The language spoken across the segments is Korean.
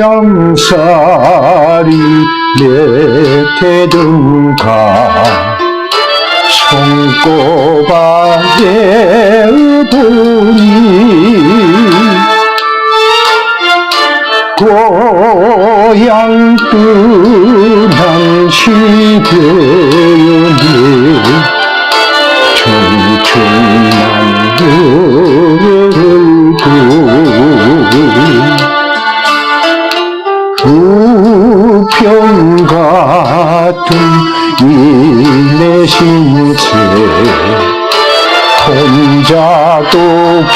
고향살이 내태든가 손꼽아내 보니 고향 떠난 시대에 청춘만 흐르고 우편 같은 이내 신세 혼자도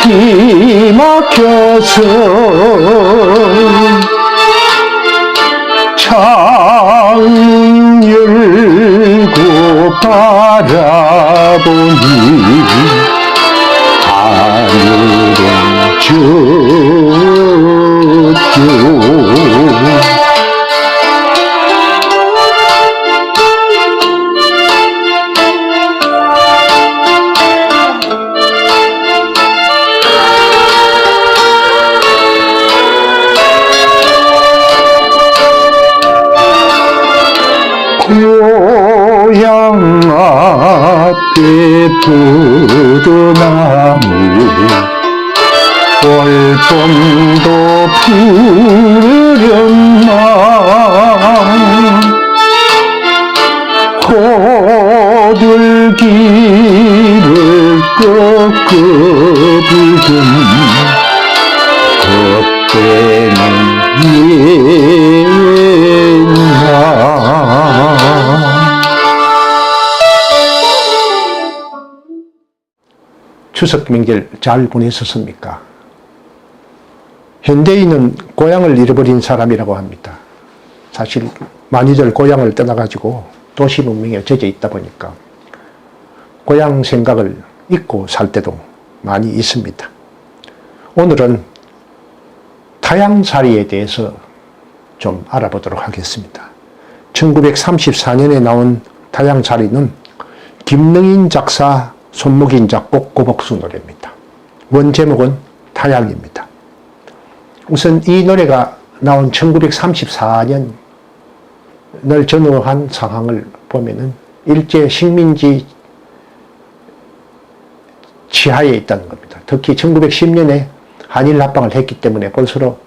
기막혀서 창문 열고 바라보니 하늘은 저쪽 고향 앞에 포도나무 올봄도 푸르련만 호들기를 꺾어부은 겉에는 옛날 추석 명절 잘 보내셨습니까? 현대인은 고향을 잃어버린 사람이라고 합니다. 사실 많이들 고향을 떠나가지고 도시 문명에 젖어 있다 보니까 고향 생각을 잊고 살 때도 많이 있습니다. 오늘은 타향살이에 대해서 좀 알아보도록 하겠습니다. 1934년에 나온 타향살이는 김능인 작사, 손목인 작곡, 고복수 노래입니다. 원제목은 타향입니다. 우선 이 노래가 나온 1934년을 전후한 상황을 보면은 일제 식민지 지하에 있다는 겁니다. 특히 1910년에 한일 합방을 했기 때문에 벌써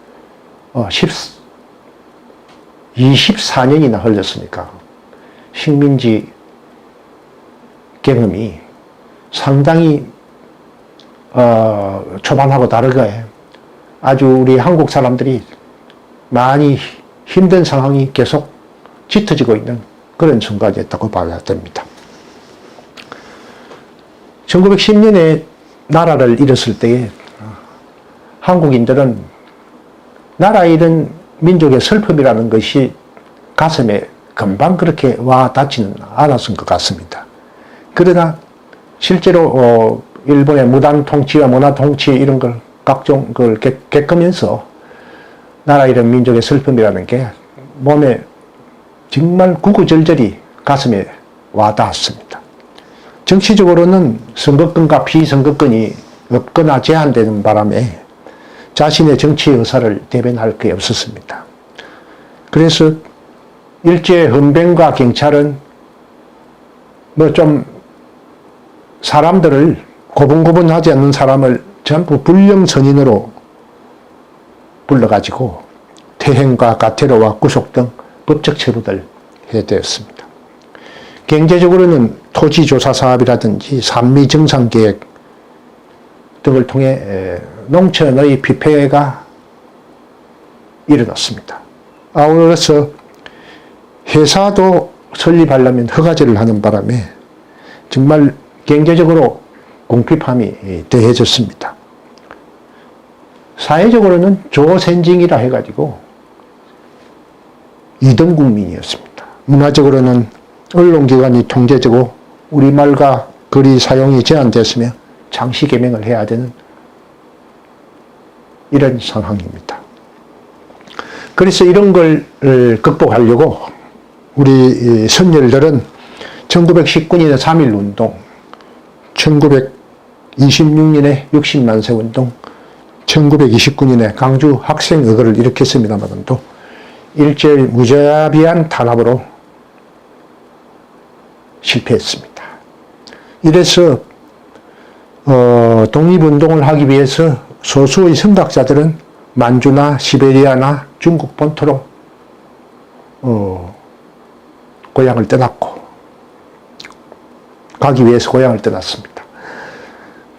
24년이나 흘렀으니까 식민지 경험이 상당히 초반하고 다르게 아주 우리 한국 사람들이 많이 힘든 상황이 계속 짙어지고 있는 그런 순간이었다고 봐야 됩니다. 1910년에 나라를 잃었을 때에 한국인들은 나라 잃은 민족의 슬픔이라는 것이 가슴에 금방 그렇게 와 닿지는 않았을 것 같습니다. 그러나 실제로 일본의 무단 통치와 문화 통치 이런 걸 각종 걸 겪으면서 나라 잃은 민족의 슬픔이라는 게 몸에 정말 구구절절히 가슴에 와 닿았습니다. 정치적으로는 선거권과 비선거권이 없거나 제한되는 바람에 자신의 정치 의사를 대변할 게 없었습니다. 그래서 일제 헌병과 경찰은 뭐 좀 사람들을 고분고분하지 않는 사람을 전부 불령선인으로 불러가지고 퇴행과 가태료와 구속 등 법적 처분을 해야 되었습니다. 경제적으로는 토지조사 사업이라든지 산미정상계획 등을 통해 농촌의 피폐가 일어났습니다. 아울러서 회사도 설립하려면 허가제를 하는 바람에 정말 경제적으로 궁핍함이 더해졌습니다. 사회적으로는 조선징이라 해가지고 2등 국민이었습니다. 문화적으로는 언론기관이 통제되고 우리말과 글이 사용이 제한됐으며 장시개명을 해야 되는 이런 상황입니다. 그래서 이런 걸 극복하려고 우리 선열들은 1919년에 3.1운동, 1926년에 60만세 운동, 1929년에 강주 학생의거를 일으켰습니다만도 일제의 무자비한 탄압으로 실패했습니다. 이래서 독립운동을 하기 위해서 소수의 선각자들은 만주나 시베리아나 중국 본토로 고향을 떠났고 가기 위해서 고향을 떠났습니다.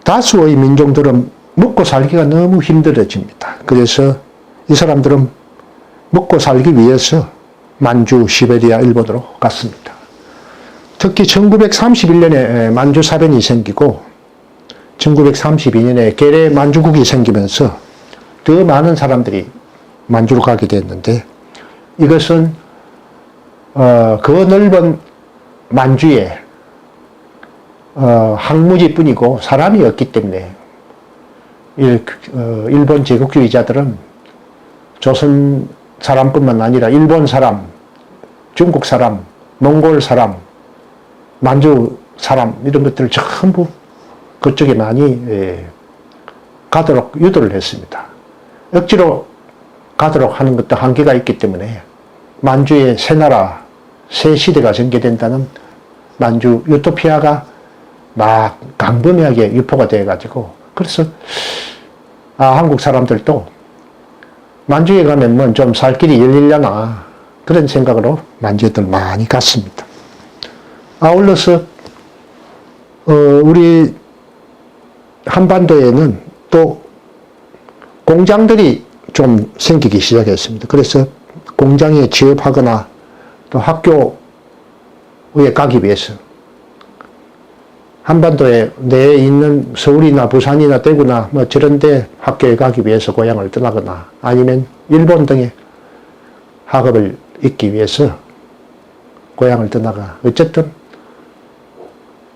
다수의 민족들은 먹고 살기가 너무 힘들어집니다. 그래서 이 사람들은 먹고 살기 위해서 만주, 시베리아, 일본으로 갔습니다. 특히 1931년에 만주 사변이 생기고 1932년에 계래 만주국이 생기면서 더 많은 사람들이 만주로 가게 됐는데 이것은 그 넓은 만주에 항무지뿐이고 사람이 없기 때문에 일본 제국주의자들은 조선 사람뿐만 아니라 일본 사람, 중국 사람, 몽골 사람, 만주 사람 이런 것들을 전부 그쪽에 많이 가도록 유도를 했습니다. 억지로 가도록 하는 것도 한계가 있기 때문에 만주의 새 나라, 새 시대가 전개된다는 만주 유토피아가 막 강범하게 유포가 돼가지고 그래서 한국 사람들도 만주에 가면 뭐 좀 살 길이 열리려나 그런 생각으로 만주에들 많이 갔습니다. 아울러서 우리 한반도에는 또 공장들이 좀 생기기 시작했습니다. 그래서 공장에 취업하거나 또 학교에 가기 위해서 한반도에 내에 있는 서울이나 부산이나 대구나 뭐 저런 데 학교에 가기 위해서 고향을 떠나거나 아니면 일본 등에 학업을 잇기 위해서 고향을 떠나가 어쨌든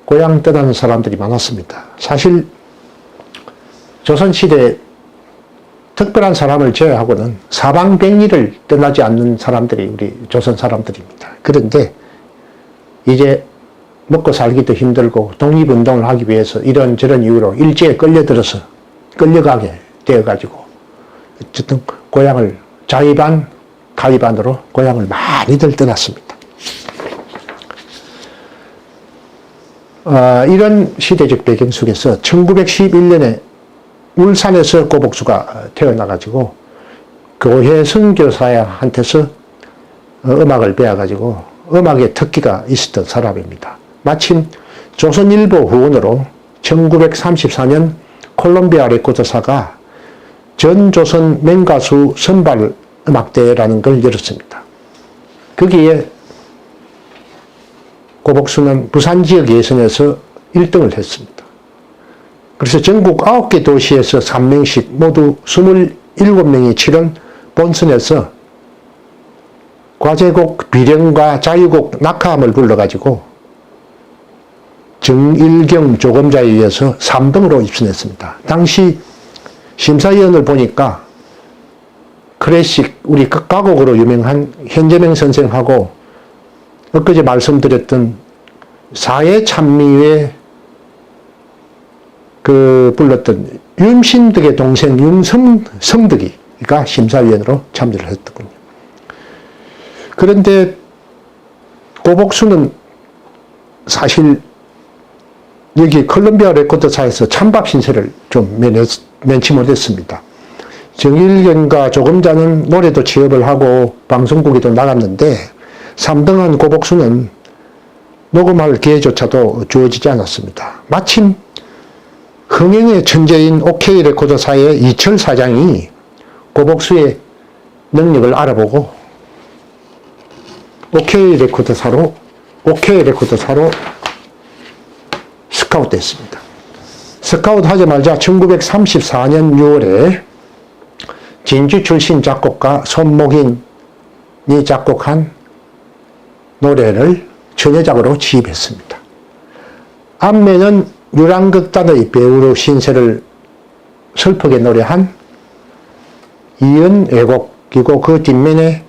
고향 떠나는 사람들이 많았습니다. 사실 조선시대 특별한 사람을 제외하고는 사방백리를 떠나지 않는 사람들이 우리 조선 사람들입니다. 그런데 이제 먹고 살기도 힘들고 독립운동을 하기 위해서 이런저런 이유로 일제에 끌려들어서 끌려가게 되어가지고 어쨌든 고향을 자의반 가의반으로 고향을 많이들 떠났습니다. 이런 시대적 배경 속에서 1911년에 울산에서 고복수가 태어나가지고 교회 선교사한테서 음악을 배워가지고 음악의 특기가 있었던 사람입니다. 마침 조선일보 후원으로 1934년 콜롬비아 레코드사가 전조선 맹가수 선발 음악대회라는 걸 열었습니다. 거기에 고복수는 부산 지역 예선에서 1등을 했습니다. 그래서 전국 9개 도시에서 3명씩 모두 27명이 치른 본선에서 과제곡 비령과 자유곡 낙하함을 불러가지고 정일경 조검자에 의해서 3등으로 입선했습니다. 당시 심사위원을 보니까 클래식 우리 가곡으로 유명한 현재명 선생하고 엊그제 말씀드렸던 사회찬미회 불렀던 윤신덕의 동생 윤성덕이가 심사위원으로 참여를 했더군요. 그런데 고복수는 사실 여기 콜롬비아 레코드사에서 찬밥 신세를 좀 면치 못했습니다. 정일경과 조금자는 노래도 취업을 하고 방송국에도 나갔는데 3등한 고복수는 녹음할 기회조차도 주어지지 않았습니다. 마침 흥행의 천재인 OK 레코드사의 이철 사장이 고복수의 능력을 알아보고 OK 레코드사로 스카웃됐습니다. 스카웃 하자마자 1934년 6월에 진주 출신 작곡가 손목인이 작곡한 노래를 전예작으로 취입했습니다. 앞면은 유랑극단의 배우로 신세를 슬프게 노래한 이은 애곡이고 그 뒷면에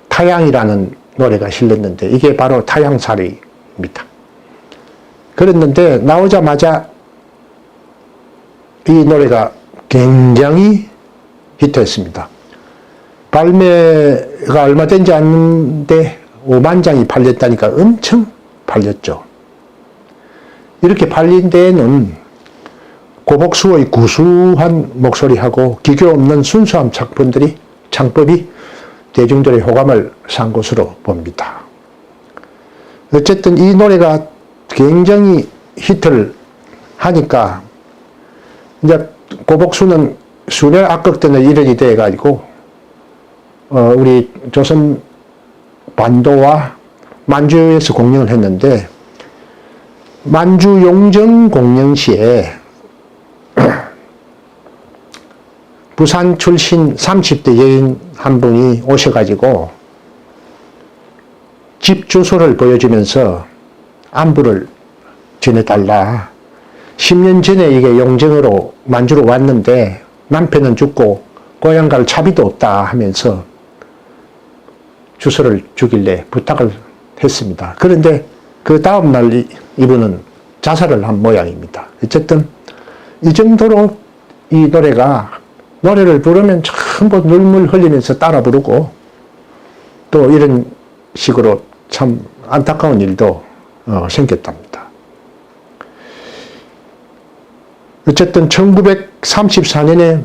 타양이라는 노래가 실렸는데 이게 바로 타양살이입니다. 그랬는데 나오자마자 이 노래가 굉장히 히트했습니다. 발매가 얼마 되지 않는데 5만 장이 팔렸다니까 엄청 팔렸죠. 이렇게 팔린 데에는 고복수의 구수한 목소리하고 기교 없는 순수한 창법이 대중들의 호감을 산 것으로 봅니다. 어쨌든 이 노래가 굉장히 히트를 하니까 이제 고복수는 순회 악극단의 일원이 되어가지고 우리 조선 반도와 만주에서 공연을 했는데 만주 용정 공연 시에 부산 출신 30대 여인 한 분이 오셔가지고 집 주소를 보여주면서 안부를 전해달라. 10년 전에 이게 용정으로 만주로 왔는데 남편은 죽고 고향 갈 차비도 없다 하면서 주소를 주길래 부탁을 했습니다. 그런데 그 다음날 이분은 자살을 한 모양입니다. 어쨌든 이 정도로 이 노래를 부르면 전부 눈물 흘리면서 따라 부르고 또 이런 식으로 참 안타까운 일도 생겼답니다. 어쨌든 1934년에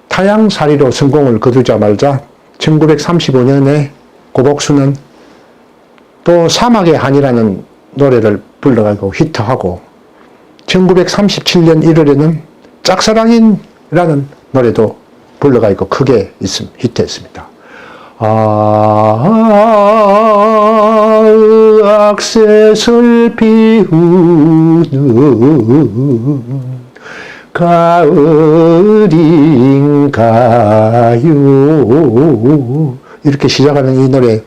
타양살이로 성공을 거두자마자 1935년에 고복수는 또 사막의 한이라는 노래를 불러가지고 히트하고 1937년 1월에는 짝사랑인이라는 노래도 불러가지고 크게 히트했습니다. 악새슬 피우는 가을인가요? 이렇게 시작하는 이 노래.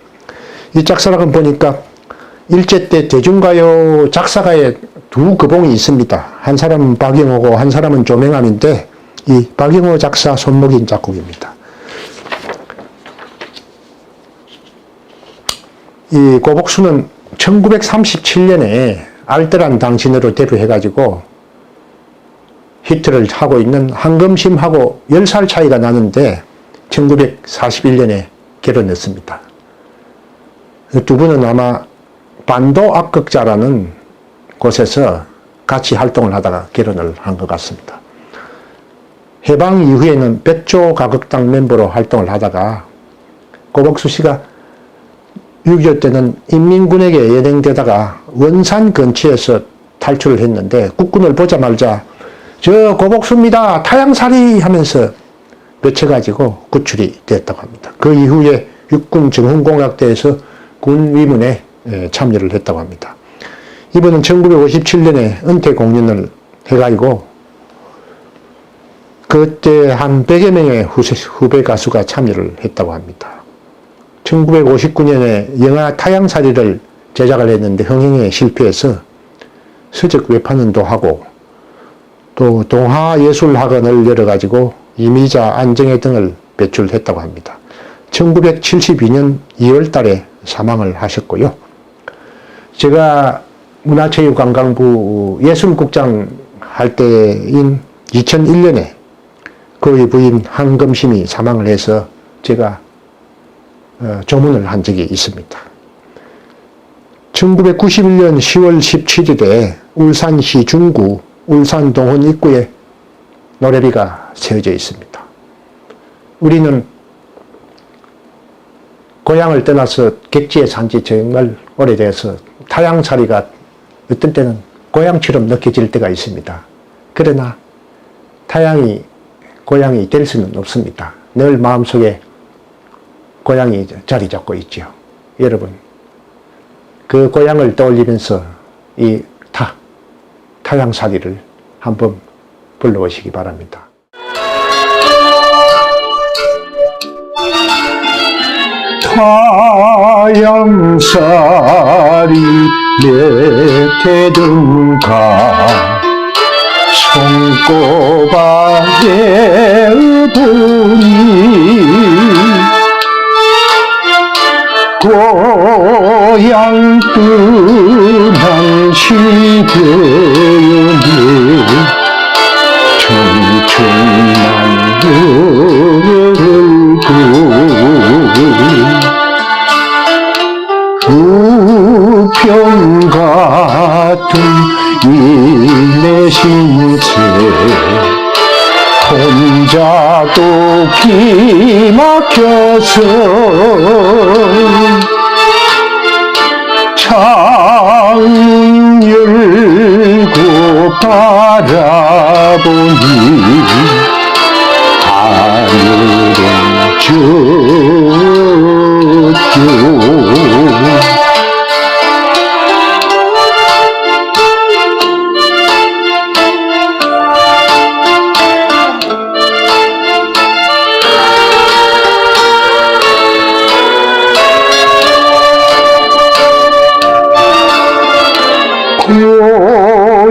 이 짝사랑은 보니까 일제 때 대중가요 작사가에 두 거봉이 있습니다. 한 사람은 박영호고 한 사람은 조명암인데 이 박영호 작사 손목인 작곡입니다. 이 고복수는 1937년에 알뜰한 당신으로 데뷔해가지고 히트를 하고 있는 한금심하고 10살 차이가 나는데 1941년에 결혼했습니다. 두 분은 아마 반도 악극자라는 곳에서 같이 활동을 하다가 결혼을 한 것 같습니다. 해방 이후에는 백조 가극당 멤버로 활동을 하다가 고복수 씨가 6.25 때는 인민군에게 연행되다가 원산 근처에서 탈출을 했는데 국군을 보자마자 저 고복수입니다. 타양살이 하면서 외쳐가지고 구출이 됐다고 합니다. 그 이후에 육군 정훈공학대에서 군 위문에 참여를 했다고 합니다. 이분은 1957년에 은퇴 공연을 해가지고 그때 한 100여 명의 후배 가수가 참여를 했다고 합니다. 1959년에 영화 타양살이를 제작을 했는데 흥행에 실패해서 서적 외판원도 하고 또 동화예술학원을 열어가지고 이미자, 안정회 등을 배출했다고 합니다. 1972년 2월 달에 사망을 하셨고요. 제가 문화체육관광부 예술국장 할 때인 2001년에 그의 부인 한금심이 사망을 해서 제가 조문을 한 적이 있습니다. 1991년 10월 17일에 울산시 중구 울산동원 입구에 노래비가 세워져 있습니다. 우리는 고향을 떠나서 객지에 산 지 정말 오래돼서 타양살이가 어떤 때는 고향처럼 느껴질 때가 있습니다. 그러나 타양이 고향이 될 수는 없습니다. 늘 마음속에 고향이 자리 잡고 있죠. 여러분, 그 고향을 떠올리면서 이 타양살이를 한번 불러보시기 바랍니다. 타양살이 내태든가 손꼽아내 보니 고향 떠난 시대에 청춘만 흐르고 계신 채 혼자도 기막혀서 창문 열고 바라보니 하늘은 저쪽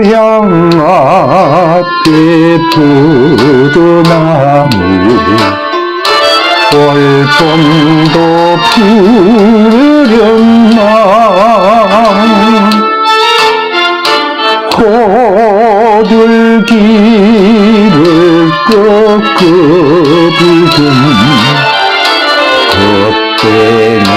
고향 앞에 포도나무 벌봄도 푸르렸나 호들기를 꺾어 부은 겁대는